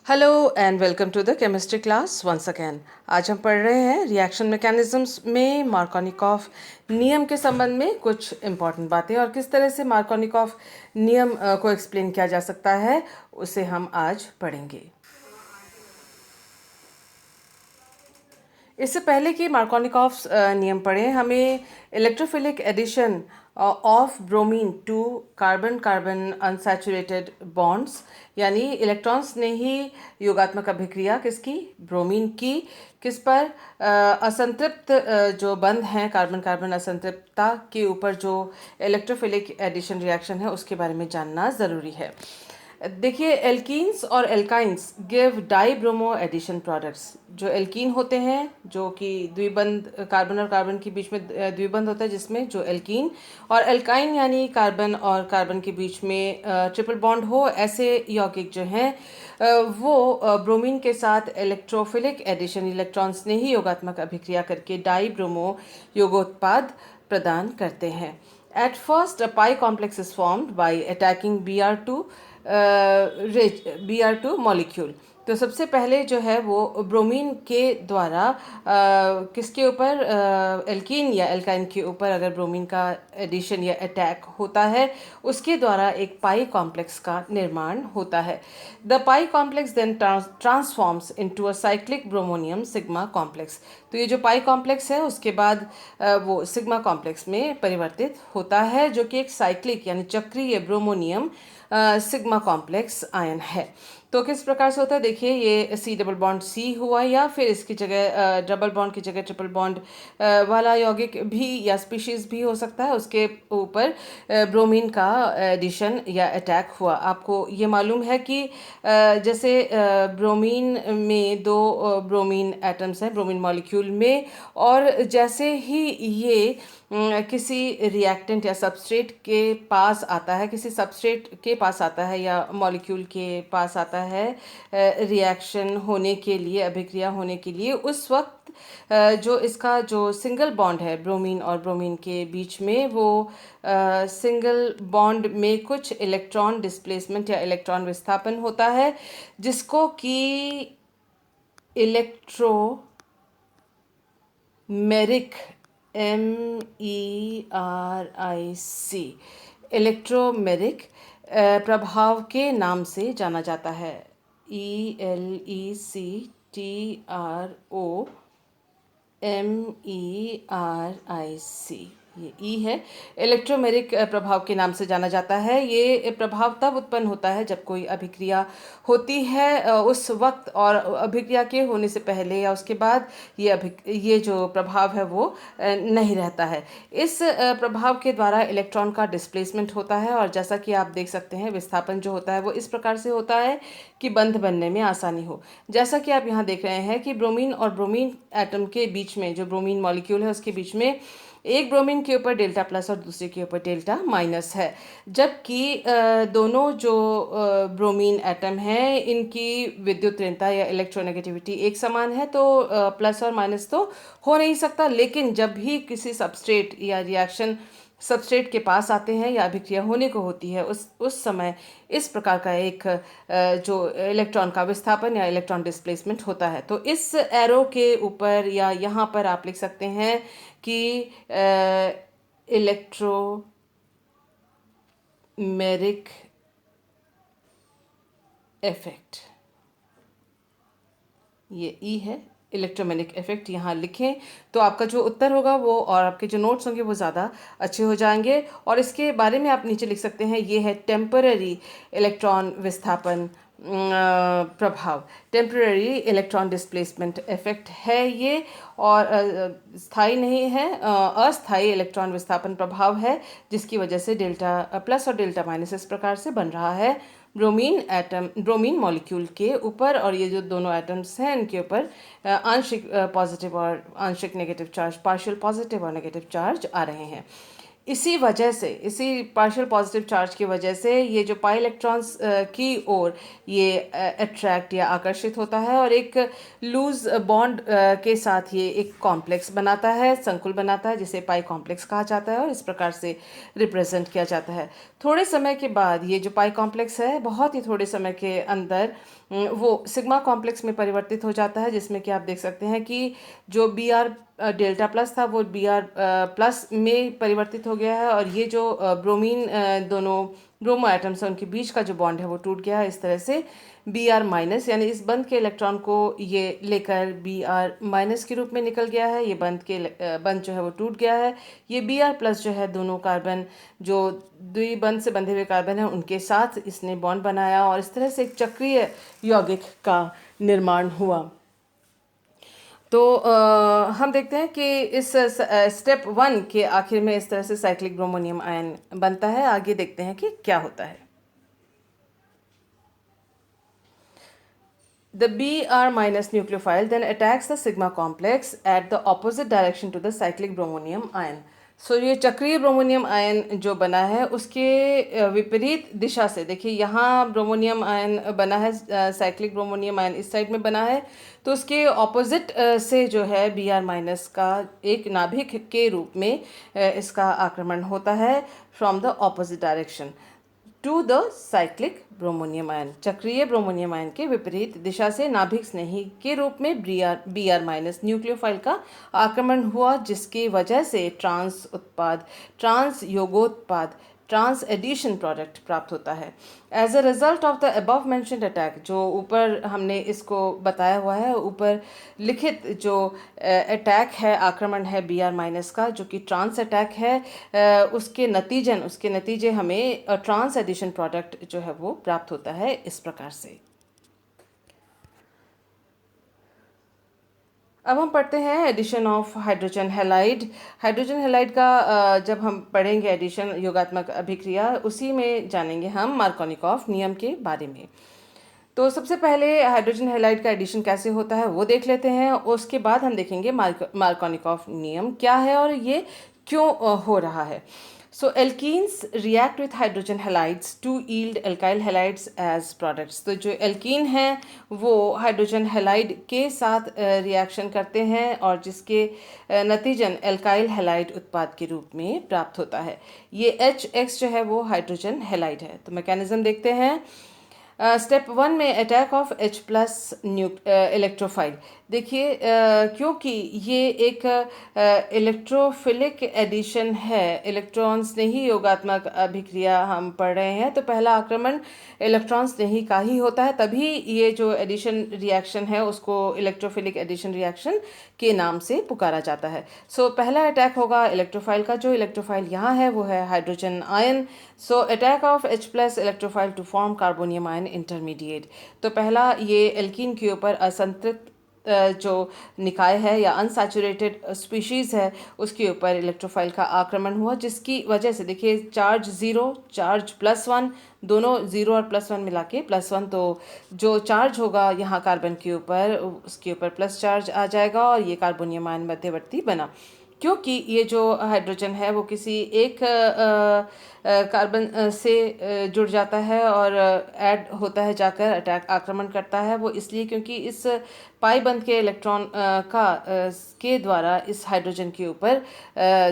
Hello and welcome to the chemistry class once again. आज हम पढ़ रहे हैं रिएक्शन मैकेनिज्म्स में मार्कोनिकॉफ नियम के संबंध में कुछ इम्पॉर्टेंट बातें और किस तरह से मार्कोनिकॉफ नियम को एक्सप्लेन किया जा सकता है उसे हम आज पढ़ेंगे। इससे पहले कि मार्कोनिकॉफ नियम पढ़ें, हमें electrophilic addition of bromine to carbon carbon unsaturated bonds, यानी इलेक्ट्रॉन्स ने ही योगात्मक अभिक्रिया किसकी, ब्रोमीन की, किस पर, असंतृप्त जो बंध हैं कार्बन कार्बन असंतृप्तता के ऊपर जो इलेक्ट्रोफिलिक एडिशन रिएक्शन है उसके बारे में जानना ज़रूरी है। देखिए, एल्कीन्स और alkynes give di bromo addition products. जो एल्कीन होते हैं जो कि द्विबंध कार्बन और कार्बन के बीच में द्विबंध होता है, जिसमें जो एल्कीन, और एल्काइन यानी कार्बन और कार्बन के बीच में ट्रिपल बॉन्ड हो, ऐसे यौगिक जो हैं वो ब्रोमीन के साथ इलेक्ट्रोफिलिक एडिशन, इलेक्ट्रॉन्स ने ही योगात्मक अभिक्रिया करके डाई ब्रोमो योगोत्पाद प्रदान करते हैं। At first, a pi complex is formed by attacking Br2 molecule। तो सबसे पहले जो है वो ब्रोमीन के द्वारा किसके ऊपर, एल्कीन या एल्काइन के ऊपर अगर ब्रोमीन का एडिशन या अटैक होता है उसके द्वारा एक पाई कॉम्प्लेक्स का निर्माण होता है। The pi complex then transforms into a cyclic bromonium sigma complex. तो ये जो पाई कॉम्प्लेक्स है उसके बाद वो सिग्मा कॉम्प्लेक्स में परिवर्तित होता है, जो कि एक साइक्लिक यानी चक्रीय ब्रोमोनियम सिग्मा कॉम्प्लेक्स आयन है। तो किस प्रकार से होता है, देखिए, ये सी डबल बॉन्ड सी हुआ, या फिर इसकी जगह डबल बॉन्ड की जगह ट्रिपल बॉन्ड वाला यौगिक भी या स्पीशीज भी हो सकता है, उसके ऊपर ब्रोमीन का एडिशन या अटैक हुआ। आपको ये मालूम है कि जैसे ब्रोमीन में दो ब्रोमीन एटम्स हैं ब्रोमीन मॉलिक्यूल में, और जैसे ही ये किसी रिएक्टेंट या सबस्ट्रेट के पास आता है, किसी सबस्ट्रेट के पास आता है या मॉलिक्यूल के पास आता है रिएक्शन होने के लिए, अभिक्रिया होने के लिए, उस वक्त जो इसका जो सिंगल बॉन्ड है ब्रोमीन और ब्रोमीन के बीच में, वो सिंगल बॉन्ड में कुछ इलेक्ट्रॉन डिस्प्लेसमेंट या इलेक्ट्रॉन विस्थापन होता है, जिसको कि इलेक्ट्रोमेरिक इलेक्ट्रोमेरिक प्रभाव के नाम से जाना जाता है। ELECTROMERIC, ये ई है, इलेक्ट्रोमेरिक प्रभाव के नाम से जाना जाता है। ये प्रभाव तब उत्पन्न होता है जब कोई अभिक्रिया होती है उस वक्त, और अभिक्रिया के होने से पहले या उसके बाद ये जो प्रभाव है वो नहीं रहता है। इस प्रभाव के द्वारा इलेक्ट्रॉन का डिस्प्लेसमेंट होता है, और जैसा कि आप देख सकते हैं विस्थापन जो होता है वो इस प्रकार से होता है कि बंध बनने में आसानी हो। जैसा कि आप यहाँ देख रहे हैं कि ब्रोमीन और ब्रोमीन एटम के बीच में, जो ब्रोमीन मॉलिक्यूल है उसके बीच में एक ब्रोमीन के ऊपर डेल्टा प्लस और दूसरे के ऊपर डेल्टा माइनस है, जबकि दोनों जो ब्रोमीन एटम हैं इनकी विद्युत ऋणता या इलेक्ट्रोनेगेटिविटी एक समान है, तो प्लस और माइनस तो हो नहीं सकता। लेकिन जब भी किसी सबस्ट्रेट या रिएक्शन सबस्ट्रेट के पास आते हैं या अभिक्रिया होने को होती है, उस समय इस प्रकार का एक जो इलेक्ट्रॉन का विस्थापन या इलेक्ट्रॉन डिस्प्लेसमेंट होता है। तो इस एरो के ऊपर या यहाँ पर आप लिख सकते हैं कि इलेक्ट्रोमेरिक इफेक्ट, ये ई है, इलेक्ट्रोमैग्नेटिक इफेक्ट यहाँ लिखें तो आपका जो उत्तर होगा वो, और आपके जो नोट्स होंगे वो ज़्यादा अच्छे हो जाएंगे। और इसके बारे में आप नीचे लिख सकते हैं, ये है टेम्पररी इलेक्ट्रॉन विस्थापन प्रभाव, टेम्पररी इलेक्ट्रॉन डिस्प्लेसमेंट इफेक्ट है ये, और स्थायी नहीं है, अस्थायी इलेक्ट्रॉन विस्थापन प्रभाव है, जिसकी वजह से डेल्टा प्लस और डेल्टा माइनस इस प्रकार से बन रहा है ब्रोमीन मॉलिक्यूल के ऊपर। और ये जो दोनों एटम्स हैं इनके ऊपर आंशिक पॉजिटिव और आंशिक नेगेटिव चार्ज, पार्शियल पॉजिटिव और नेगेटिव चार्ज आ रहे हैं। इसी वजह से, इसी पार्शियल पॉजिटिव चार्ज की वजह से ये जो पाई इलेक्ट्रॉन्स की ओर ये अट्रैक्ट या आकर्षित होता है और एक लूज बॉन्ड के साथ ये एक कॉम्प्लेक्स बनाता है, संकुल बनाता है, जिसे पाई कॉम्प्लेक्स कहा जाता है और इस प्रकार से रिप्रेजेंट किया जाता है। थोड़े समय के बाद ये जो पाई कॉम्प्लेक्स है, बहुत ही थोड़े समय के अंदर वो सिग्मा कॉम्प्लेक्स में परिवर्तित हो जाता है, जिसमें कि आप देख सकते हैं कि जो बी आर डेल्टा प्लस था वो बी आर प्लस में परिवर्तित हो गया है और ये जो ब्रोमीन दोनों ब्रोमो एटम्स हैं उनके बीच का जो बॉन्ड है वो टूट गया है। इस तरह से बी आर माइनस यानी इस बंध के इलेक्ट्रॉन को ये लेकर बी आर माइनस के रूप में निकल गया है। ये बंध जो है वो टूट गया है। ये बी आर प्लस जो है दोनों कार्बन जो द्विबंध से बंधे हुए कार्बन हैं उनके साथ इसने बॉन्ड बनाया और इस तरह से एक चक्रीय यौगिक का निर्माण हुआ। तो हम देखते हैं कि इस स्टेप 1 के आखिर में इस तरह से साइक्लिक ब्रोमोनियम आयन बनता है। आगे देखते हैं कि क्या होता है। The Br minus nucleophile then attacks the sigma complex at the opposite direction to the cyclic bromonium ion. सो ये चक्रीय ब्रोमोनियम आयन जो बना है उसके विपरीत दिशा से, देखिए यहाँ ब्रोमोनियम आयन बना है, साइक्लिक ब्रोमोनियम आयन इस साइड में बना है, तो उसके ऑपोजिट से जो है बी आर माइनस का एक नाभिक के रूप में इसका आक्रमण होता है from the opposite direction to the cyclic bromonium ion. चक्रीय ब्रोमोनियम आयन के विपरीत दिशा से नाभिक स्नेही के रूप में बी आर माइनस न्यूक्लियोफाइल का आक्रमण हुआ, जिसकी वजह से ट्रांस उत्पाद, ट्रांस योगोत्पाद, ट्रांस एडिशन प्रोडक्ट प्राप्त होता है। As a result of the above mentioned attack, जो ऊपर हमने इसको बताया हुआ है, ऊपर लिखित जो अटैक है, आक्रमण है बी आर माइनस का, जो कि ट्रांस अटैक है, उसके नतीजे हमें ट्रांस एडिशन प्रोडक्ट जो है वो प्राप्त होता है इस प्रकार से। अब हम पढ़ते हैं addition of hydrogen halide. Hydrogen halide का जब हम पढ़ेंगे एडिशन योगात्मक अभिक्रिया, उसी में जानेंगे हम मार्कोनिकॉफ नियम के बारे में। तो सबसे पहले हाइड्रोजन हैलाइड का एडिशन कैसे होता है वो देख लेते हैं। उसके बाद हम देखेंगे मार्कोनिकॉफ नियम क्या है और ये क्यों हो रहा है। So alkenes react with hydrogen halides to yield alkyl halides as products. तो जो एल्कीन हैं वो हाइड्रोजन हैलाइड के साथ रिएक्शन करते हैं और जिसके नतीजन एल्काइल हैलाइड उत्पाद के रूप में प्राप्त होता है। ये HX जो है वो हाइड्रोजन हैलाइड है। तो मैकेनिज्म देखते हैं। स्टेप 1 में attack of H plus electrophile. देखिए क्योंकि ये एक इलेक्ट्रोफिलिक एडिशन है, इलेक्ट्रॉन्स ने ही योगात्मक अभिक्रिया हम पढ़ रहे हैं, तो पहला आक्रमण इलेक्ट्रॉन्स ने ही का ही होता है, तभी ये जो एडिशन रिएक्शन है उसको इलेक्ट्रोफिलिक एडिशन रिएक्शन के नाम से पुकारा जाता है। सो पहला अटैक होगा इलेक्ट्रोफाइल का। जो इलेक्ट्रोफाइल यहाँ है वो है hydrogen ion. So attack of H plus electrophile to form carbonium ion intermediate. तो पहला ये एल्कीन के ऊपर असंतृप्त जो निकाय है या अनसैचुरेटेड स्पीशीज़ है उसके ऊपर इलेक्ट्रोफाइल का आक्रमण हुआ, जिसकी वजह से देखिए चार्ज 0, चार्ज +1, दोनों 0 और +1 मिला के +1, तो जो चार्ज होगा यहाँ कार्बन के ऊपर उसके ऊपर प्लस चार्ज आ जाएगा और ये कार्बोनियम आयन मध्यवर्ती बना। क्योंकि ये जो हाइड्रोजन है वो किसी एक कार्बन से जुड़ जाता है और ऐड होता है जाकर अटैक आक्रमण करता है, वो इसलिए क्योंकि इस पाई बंध के इलेक्ट्रॉन के द्वारा इस हाइड्रोजन के ऊपर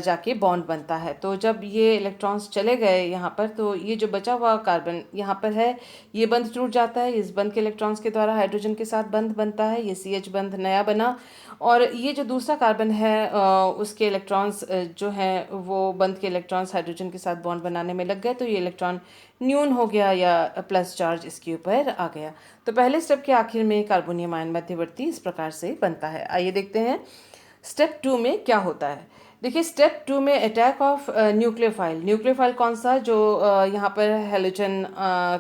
जाके बॉन्ड बनता है। तो जब ये इलेक्ट्रॉन्स चले गए यहाँ पर, तो ये जो बचा हुआ कार्बन यहाँ पर है ये बंध टूट जाता है। इस बंध के इलेक्ट्रॉन्स के द्वारा हाइड्रोजन के साथ बंध बनता है, ये CH बंध नया बना और ये जो दूसरा कार्बन है उसके इलेक्ट्रॉन्स जो हैं वो बंध के इलेक्ट्रॉन्स हाइड्रोजन के साथ बॉन्ड बनाने में लग गए, तो ये इलेक्ट्रॉन न्यून हो गया या प्लस चार्ज इसके ऊपर आ गया। तो पहले स्टेप के आखिर में कार्बोनियम आयन मध्यवर्ती इस प्रकार से बनता है। आइए देखते हैं स्टेप 2 में क्या होता है। देखिए स्टेप 2 में अटैक ऑफ न्यूक्लियोफाइल। न्यूक्लियोफाइल कौन सा, जो यहाँ पर हेलोजन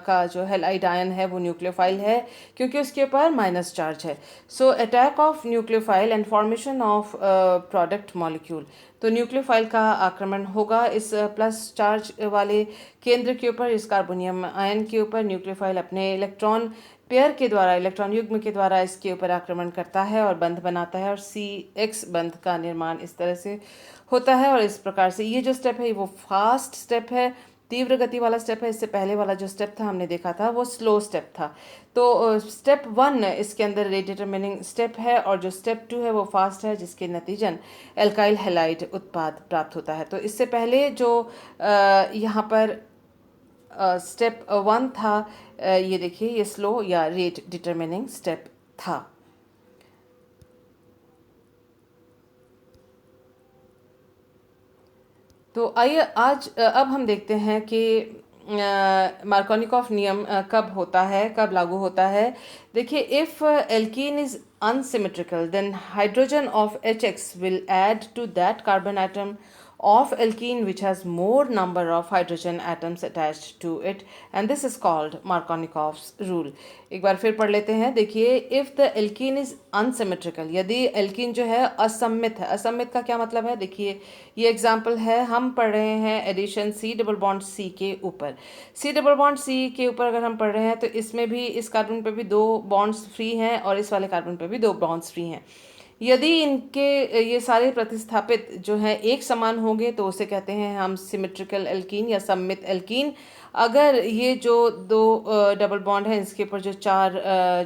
का जो हेलाइड आयन है वो न्यूक्लियोफाइल है क्योंकि उसके ऊपर माइनस चार्ज है। So attack of nucleophile and formation of product molecule. तो न्यूक्लियोफाइल का आक्रमण होगा इस प्लस चार्ज वाले केंद्र के ऊपर, इस कार्बोनियम आयन के ऊपर। न्यूक्लियोफाइल अपने इलेक्ट्रॉन पेयर के द्वारा, इलेक्ट्रॉन युग्म के द्वारा इसके ऊपर आक्रमण करता है और बंध बनाता है, और CX बंध का निर्माण इस तरह से होता है। और इस प्रकार से ये जो स्टेप है वो फास्ट स्टेप है, तीव्र गति वाला स्टेप है। इससे पहले वाला जो स्टेप था हमने देखा था वो स्लो स्टेप था। तो स्टेप 1 इसके अंदर रेट डिटरमिनिंग स्टेप है, और जो स्टेप 2 है वो फास्ट है, जिसके नतीजन एल्काइल हैलाइड उत्पाद प्राप्त होता है। तो इससे पहले जो यहाँ पर स्टेप 1 था, ये देखिए ये स्लो या रेट डिटरमिनिंग स्टेप था। तो आइए आज अब हम देखते हैं कि मार्कोनिकॉफ नियम कब होता है, कब लागू होता है। देखिए, if alkene is unsymmetrical, then hydrogen of HX will add to that carbon atom of alkene which has more number of hydrogen atoms attached to it, and this is called Markovnikov's rule. एक बार फिर पढ़ लेते हैं। देखिए, if the alkene is unsymmetrical, यदि alkene जो है असम्मित है। असम्मित का क्या मतलब है? देखिए, ये एग्जाम्पल है, हम पढ़ रहे हैं addition C double bond C के ऊपर। C डबल बॉन्ड C के ऊपर अगर हम पढ़ रहे हैं तो इसमें भी, इस कार्बन पे भी 2 बॉन्ड्स फ्री हैं और इस वाले कार्बन पे भी 2 बॉन्ड्स फ्री हैं। यदि इनके ये सारे प्रतिस्थापित जो हैं एक समान होंगे तो उसे कहते हैं हम सिमेट्रिकल एल्कीन या सममित एल्कीन। अगर ये जो 2 डबल बॉन्ड हैं, इसके ऊपर जो 4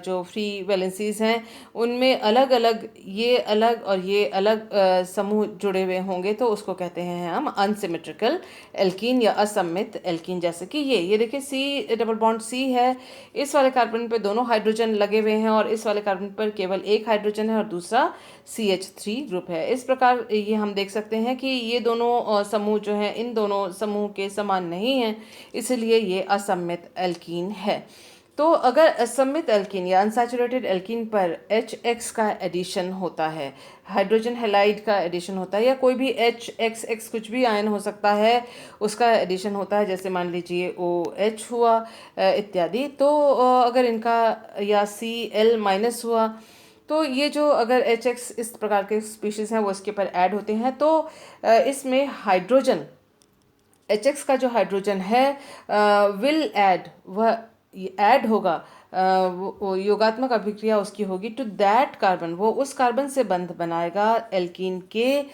जो फ्री वैलेंसीज हैं, उनमें अलग अलग, ये अलग और ये अलग समूह जुड़े हुए होंगे तो उसको कहते हैं हम अनसिमेट्रिकल एल्कीन या असम्मित एल्कीन। जैसे कि ये देखिए, C डबल बॉन्ड C है, इस वाले कार्बन पे दोनों हाइड्रोजन लगे हुए हैं और इस वाले कार्बन पर केवल एक हाइड्रोजन है और दूसरा CH3 ग्रुप है। इस प्रकार ये हम देख सकते हैं कि ये दोनों समूह जो हैं, इन दोनों समूह के समान नहीं हैं, इसलिए ये असम्मित एल्कीन है। तो अगर असम्मित एल्कीन या अनसैचुरेटेड एल्कीन पर HX का एडिशन होता है, हाइड्रोजन हैलाइड का एडिशन होता है, या कोई भी HXX कुछ भी आयन हो सकता है, उसका एडिशन होता है, जैसे मान लीजिए OH हुआ इत्यादि। तो अगर इनका, या Cl माइनस हुआ, तो ये जो अगर HX इस प्रकार के स्पीशीज़ हैं वो इसके ऊपर ऐड होते हैं, तो इसमें हाइड्रोजन, HX का जो हाइड्रोजन है विल ऐड, वह ऐड होगा, वो योगात्मक अभिक्रिया उसकी होगी टू दैट कार्बन, वो उस कार्बन से बंध बनाएगा एल्कीन के,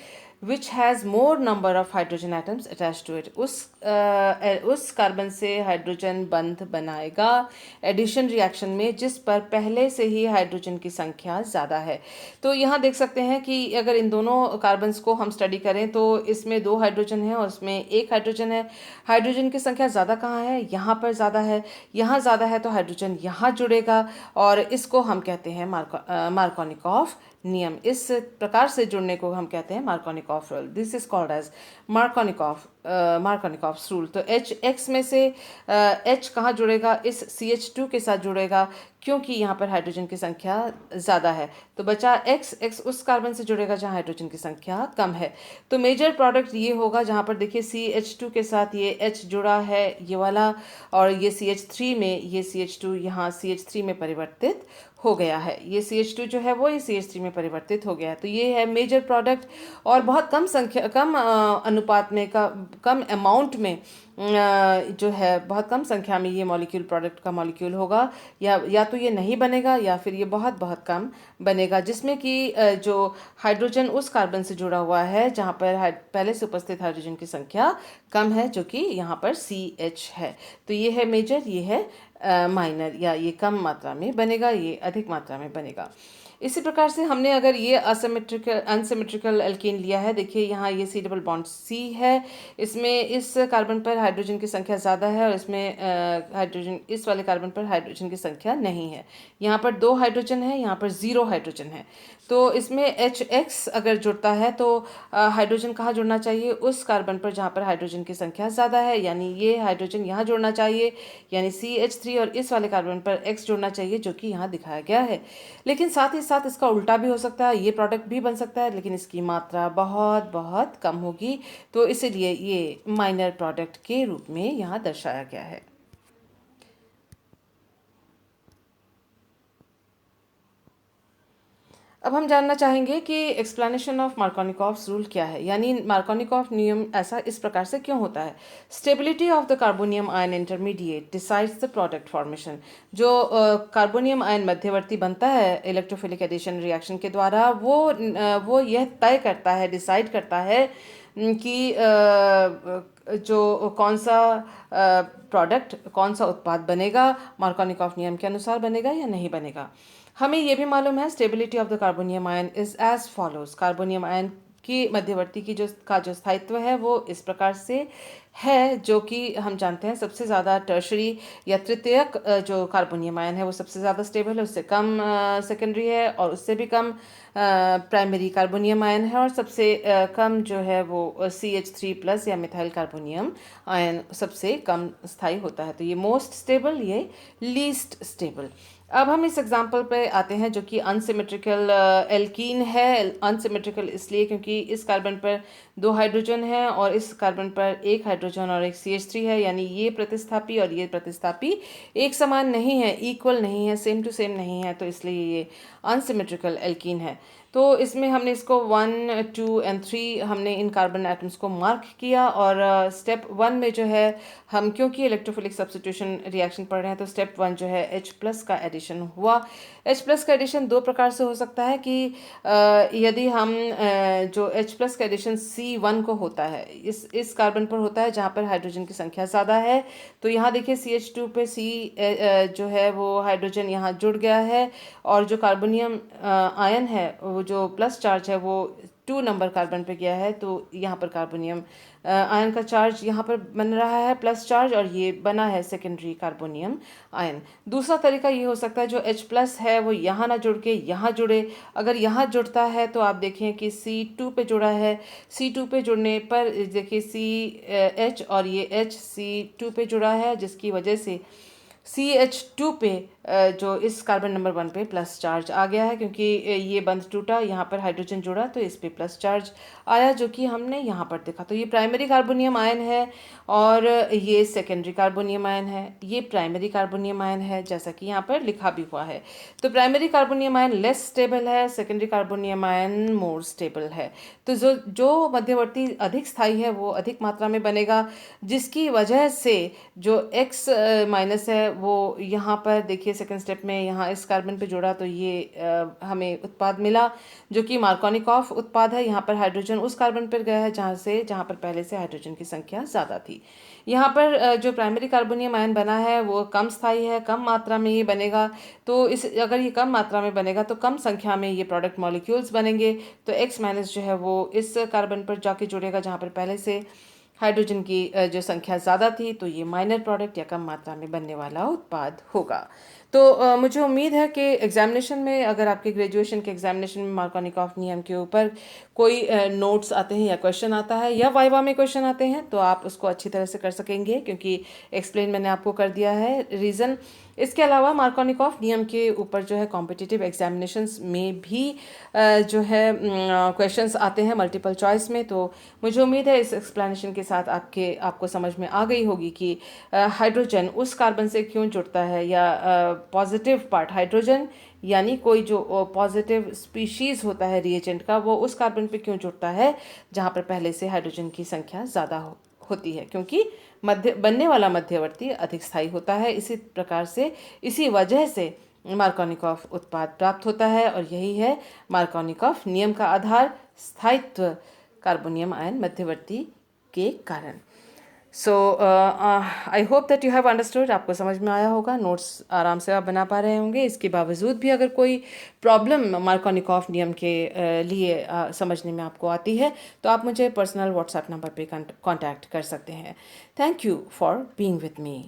which has more number of hydrogen atoms attach to it. उस कार्बन से हाइड्रोजन बंध बनाएगा एडिशन रिएक्शन में, जिस पर पहले से ही हाइड्रोजन की संख्या ज़्यादा है। तो यहाँ देख सकते हैं कि अगर इन दोनों कार्बन्स को हम स्टडी करें तो इसमें 2 हाइड्रोजन है और उसमें 1 हाइड्रोजन है। हाइड्रोजन की संख्या ज़्यादा कहाँ है? यहाँ पर ज़्यादा है। यहाँ ज़्यादा है तो हाइड्रोजन यहाँ जुड़ेगा, और इसको हम कहते हैं मार्कोनिकॉफ नियम। इस प्रकार से जुड़ने को हम कहते हैं Markovnikov rule. This is called as Markovnikov rule. तो HX में से H कहाँ जुड़ेगा? इस CH2 के साथ जुड़ेगा, क्योंकि यहाँ पर हाइड्रोजन की संख्या ज़्यादा है। तो बचा X उस कार्बन से जुड़ेगा जहाँ हाइड्रोजन की संख्या कम है। तो मेजर प्रोडक्ट ये होगा, जहाँ पर देखिए CH2 के साथ ये H जुड़ा है, ये वाला, और ये CH3 में, ये CH2 यहाँ CH3 में परिवर्तित हो गया है। ये CH2 जो है वो ये CH3 में परिवर्तित हो गया है। तो ये है मेजर प्रोडक्ट, और बहुत कम संख्या, कम अनुपात में, कम अमाउंट में जो है, बहुत कम संख्या में ये मॉलिक्यूल, प्रोडक्ट का मॉलिक्यूल होगा, या तो ये नहीं बनेगा या फिर ये बहुत बहुत कम बनेगा, जिसमें कि जो हाइड्रोजन उस कार्बन से जुड़ा हुआ है जहाँ पर पहले से उपस्थित हाइड्रोजन की संख्या कम है, जो कि यहाँ पर CH है। तो ये है मेजर, ये है माइनर, या ये कम मात्रा में बनेगा, ये अधिक मात्रा में बनेगा। इसी प्रकार से हमने अगर ये अनसिमेट्रिकल एल्कीन लिया है, देखिए यहाँ ये C डबल बॉन्ड C है, इसमें इस कार्बन पर हाइड्रोजन की संख्या ज़्यादा है और इसमें हाइड्रोजन, इस वाले कार्बन पर हाइड्रोजन की संख्या नहीं है। यहाँ पर 2 हाइड्रोजन है, यहाँ पर 0 हाइड्रोजन है। तो इसमें HX अगर जुड़ता है तो हाइड्रोजन कहाँ जुड़ना चाहिए? उस कार्बन पर जहाँ पर हाइड्रोजन की संख्या ज़्यादा है, यानी ये हाइड्रोजन यहाँ जुड़ना चाहिए, यानी CH3, और इस वाले कार्बन पर X जुड़ना चाहिए, जो कि यहाँ दिखाया गया है। लेकिन साथ ही साथ इसका उल्टा भी हो सकता है, ये प्रोडक्ट भी बन सकता है, लेकिन इसकी मात्रा बहुत बहुत कम होगी, तो इसीलिए ये माइनर प्रोडक्ट के रूप में यहाँ दर्शाया गया है। अब हम जानना चाहेंगे कि एक्सप्लेनेशन ऑफ मार्कोनिकॉफ्स रूल क्या है, यानी मार्कोनिकॉफ नियम ऐसा इस प्रकार से क्यों होता है। Stability of the carbonium ion intermediate decides the product formation. जो कार्बोनियम आयन मध्यवर्ती बनता है इलेक्ट्रोफिलिक एडिशन रिएक्शन के द्वारा, वो यह तय करता है, डिसाइड करता है कि जो कौन सा प्रोडक्ट, कौन सा उत्पाद बनेगा, मार्कोनिकॉफ नियम के अनुसार बनेगा या नहीं बनेगा। हमें यह भी मालूम है stability of the carbonium ion is as follows. Carbonium ion की मध्यवर्ती की जो स्थायित्व है वो इस प्रकार से है, जो कि हम जानते हैं सबसे ज़्यादा टर्शरी या तृतीयक जो कार्बोनियम आयन है वो सबसे ज़्यादा स्टेबल है, उससे कम सेकेंडरी है, और उससे भी कम प्राइमरी कार्बोनियम आयन है, और सबसे कम जो है वो CH3+ या मिथाइल कार्बोनियम आयन सबसे कम स्थायी होता है। तो ये मोस्ट स्टेबल, ये लीस्ट स्टेबल। अब हम इस एग्जाम्पल पे आते हैं जो कि अनसिमेट्रिकल एल्कीन है। अनसिमेट्रिकल इसलिए क्योंकि इस कार्बन पर 2 हाइड्रोजन हैं और इस कार्बन पर 1 हाइड्रोजन और 1 CH3 है, यानी ये प्रतिस्थापी और ये प्रतिस्थापी एक समान नहीं है, इक्वल नहीं है, सेम टू सेम नहीं है, तो इसलिए ये अनसिमेट्रिकल एल्कीन है। तो इसमें हमने इसको 1, 2 एंड 3 हमने इन कार्बन एटम्स को मार्क किया, और स्टेप 1 में जो है हम क्योंकि इलेक्ट्रोफिलिक सब्स्टिट्यूशन रिएक्शन पढ़ रहे हैं तो स्टेप 1 जो है H+ का एडिशन हुआ। H+ का एडिशन 2 प्रकार से हो सकता है कि यदि हम जो H+ का एडिशन C1 को होता है, इस कार्बन पर होता है जहाँ पर हाइड्रोजन की संख्या ज़्यादा है, तो यहाँ देखिए CH2 पे C जो है वो हाइड्रोजन यहाँ जुड़ गया है, और जो कार्बोनियम आयन है वो जो प्लस चार्ज है वो 2 नंबर कार्बन पे गया है, तो यहाँ पर कार्बोनियम आयन का चार्ज यहाँ पर बन रहा है प्लस चार्ज, और ये बना है सेकेंडरी कार्बोनियम आयन। दूसरा तरीका ये हो सकता है जो H+ है वो यहाँ ना जुड़ के यहाँ जुड़े। अगर यहाँ जुड़ता है तो आप देखें कि C2 पे जुड़ा है, C2 पे जुड़ने पर देखिए CH और ये H C2 पे जुड़ा है, जिसकी वजह से CH2 पे जो इस कार्बन नंबर 1 पे प्लस चार्ज आ गया है, क्योंकि ये बंध टूटा, यहाँ पर हाइड्रोजन जुड़ा तो इस पे प्लस चार्ज आया, जो कि हमने यहाँ पर देखा। तो ये प्राइमरी कार्बोनियम आयन है और ये सेकेंडरी कार्बोनियम आयन है, ये प्राइमरी कार्बोनियम आयन है जैसा कि यहाँ पर लिखा भी हुआ है। तो primary carbonium ion less stable है, secondary carbonium ion more stable है। तो जो मध्यवर्ती अधिक स्थायी है वो अधिक मात्रा में बनेगा, जिसकी वजह से जो X- है वो यहाँ पर देखिए सेकंड स्टेप में यहाँ इस कार्बन पे जोड़ा, तो ये हमें उत्पाद मिला जो कि मार्कोनिकॉफ उत्पाद है। यहाँ पर हाइड्रोजन उस कार्बन पर गया है जहाँ पर पहले से हाइड्रोजन की संख्या ज़्यादा थी। यहाँ पर जो प्राइमरी कार्बोनियम आयन बना है वो कम स्थायी है, कम मात्रा में ये बनेगा। तो अगर ये कम मात्रा में बनेगा तो कम संख्या में ये प्रोडक्ट मॉलिक्यूल्स बनेंगे। तो X- जो है वो इस कार्बन पर जाके जुड़ेगा जहाँ पर पहले से हाइड्रोजन की जो संख्या ज़्यादा थी, तो ये माइनर प्रोडक्ट या कम मात्रा में बनने वाला उत्पाद होगा। तो मुझे उम्मीद है कि एग्जामिनेशन में, अगर आपके ग्रेजुएशन के एग्जामिनेशन में मार्कोनिकॉफ नियम के ऊपर कोई नोट्स आते हैं या क्वेश्चन आता है या वाइवा में क्वेश्चन आते हैं, तो आप उसको अच्छी तरह से कर सकेंगे, क्योंकि एक्सप्लेन मैंने आपको कर दिया है रीज़न। इसके अलावा मार्कोनिकॉफ नियम के ऊपर जो है कॉम्पिटिटिव एग्जामिनेशंस में भी जो है क्वेश्चंस आते हैं मल्टीपल चॉइस में। तो मुझे उम्मीद है इस एक्सप्लेनेशन के साथ आपको समझ में आ गई होगी कि हाइड्रोजन उस कार्बन से क्यों जुड़ता है, या पॉजिटिव पार्ट हाइड्रोजन यानी कोई जो पॉजिटिव स्पीशीज़ होता है रिएजेंट का, वो उस कार्बन पे क्यों जुड़ता है जहाँ पर पहले से हाइड्रोजन की संख्या ज़्यादा होती है, क्योंकि बनने वाला मध्यवर्ती अधिक स्थायी होता है। इसी प्रकार से, इसी वजह से मार्कोनिकॉफ उत्पाद प्राप्त होता है, और यही है मार्कोनिकॉफ नियम का आधार, स्थायित्व कार्बोनियम आयन मध्यवर्ती के कारण। So I hope that you have understood. आपको समझ में आया होगा, नोट्स आराम से आप बना पा रहे होंगे। इसके बावजूद भी अगर कोई प्रॉब्लम मार्कोनिकॉफ नियम के लिए समझने में आपको आती है, तो आप मुझे पर्सनल व्हाट्सएप नंबर पे कांटेक्ट कर सकते हैं। Thank you for being with me.